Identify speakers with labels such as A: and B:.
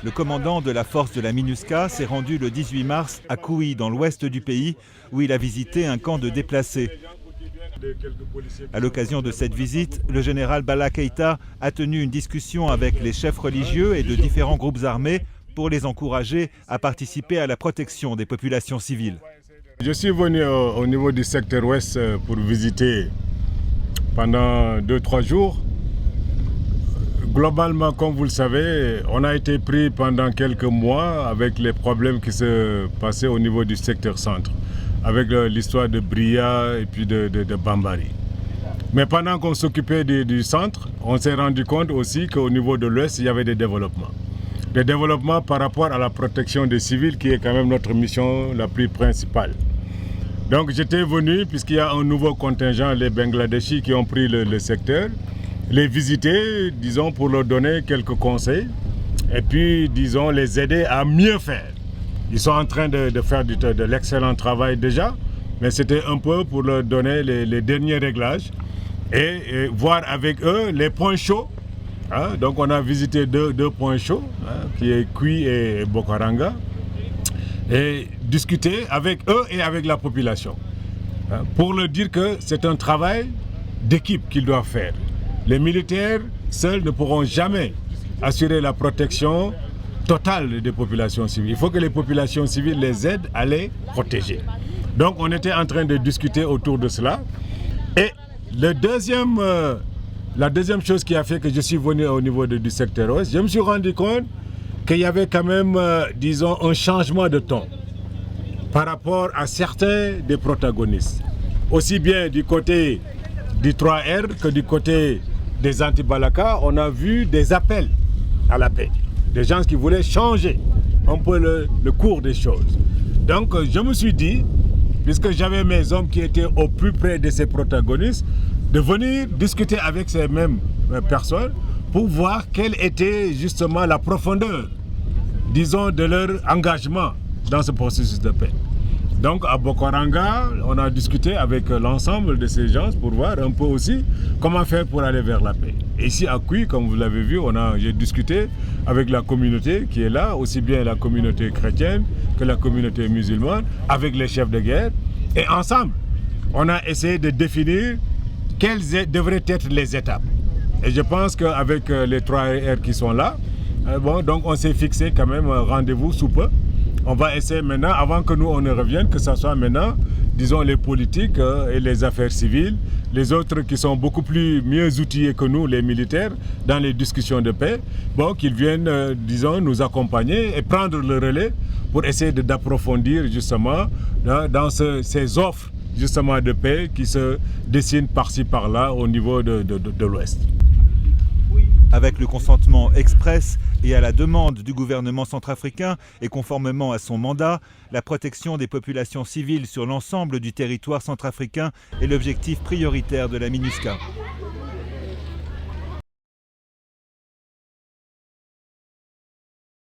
A: Le commandant de la force de la MINUSCA s'est rendu le 18 mars à Kouhi, dans l'ouest du pays, où il a visité un camp de déplacés. À l'occasion de cette visite, le général Bala Keïta a tenu une discussion avec les chefs religieux et de différents groupes armés pour les encourager à participer à la protection des populations civiles.
B: Je suis venu au niveau du secteur ouest pour visiter pendant 2-3 jours. Globalement, comme vous le savez, on a été pris pendant quelques mois avec les problèmes qui se passaient au niveau du secteur centre, avec l'histoire de Bria et puis de Bambari. Mais pendant qu'on s'occupait du centre, on s'est rendu compte aussi qu'au niveau de l'ouest, il y avait des développements. Des développements par rapport à la protection des civils, qui est quand même notre mission la plus principale. Donc j'étais venu, puisqu'il y a un nouveau contingent, les Bangladeshis qui ont pris le secteur, les visiter, disons, pour leur donner quelques conseils et puis, disons, les aider à mieux faire. Ils sont en train de faire de l'excellent travail déjà, mais c'était un peu pour leur donner les derniers réglages et voir avec eux les points chauds. Hein? Donc on a visité deux points chauds, hein, qui est Kouhi et Bokaranga, et discuter avec eux et avec la population, hein, pour leur dire que c'est un travail d'équipe qu'ils doivent faire. Les militaires seuls ne pourront jamais assurer la protection totale des populations civiles. Il faut que les populations civiles les aident à les protéger. Donc on était en train de discuter autour de cela. Et la deuxième chose qui a fait que je suis venu au niveau du secteur ouest, je me suis rendu compte qu'il y avait quand même, disons, un changement de ton par rapport à certains des protagonistes. Aussi bien du côté du 3R que du côté des anti-Balaka, on a vu des appels à la paix. Des gens qui voulaient changer un peu le cours des choses. Donc je me suis dit, puisque j'avais mes hommes qui étaient au plus près de ces protagonistes, de venir discuter avec ces mêmes personnes pour voir quelle était justement la profondeur, disons, de leur engagement dans ce processus de paix. Donc à Bokaranga, on a discuté avec l'ensemble de ces gens pour voir un peu aussi comment faire pour aller vers la paix. Et ici à Kouhi, comme vous l'avez vu, j'ai discuté avec la communauté qui est là, aussi bien la communauté chrétienne que la communauté musulmane, avec les chefs de guerre. Et ensemble, on a essayé de définir quelles devraient être les étapes. Et je pense qu'avec les 3R qui sont là, donc on s'est fixé quand même un rendez-vous sous peu. On va essayer maintenant, avant que nous on ne revienne, que ce soit maintenant, disons, les politiques et les affaires civiles, les autres qui sont beaucoup mieux outillés que nous, les militaires, dans les discussions de paix, qu'ils viennent, disons, nous accompagner et prendre le relais pour essayer d'approfondir justement dans ces offres justement de paix qui se dessinent par-ci par-là au niveau de l'Ouest.
A: Avec le consentement express et à la demande du gouvernement centrafricain et conformément à son mandat, la protection des populations civiles sur l'ensemble du territoire centrafricain est l'objectif prioritaire de la MINUSCA.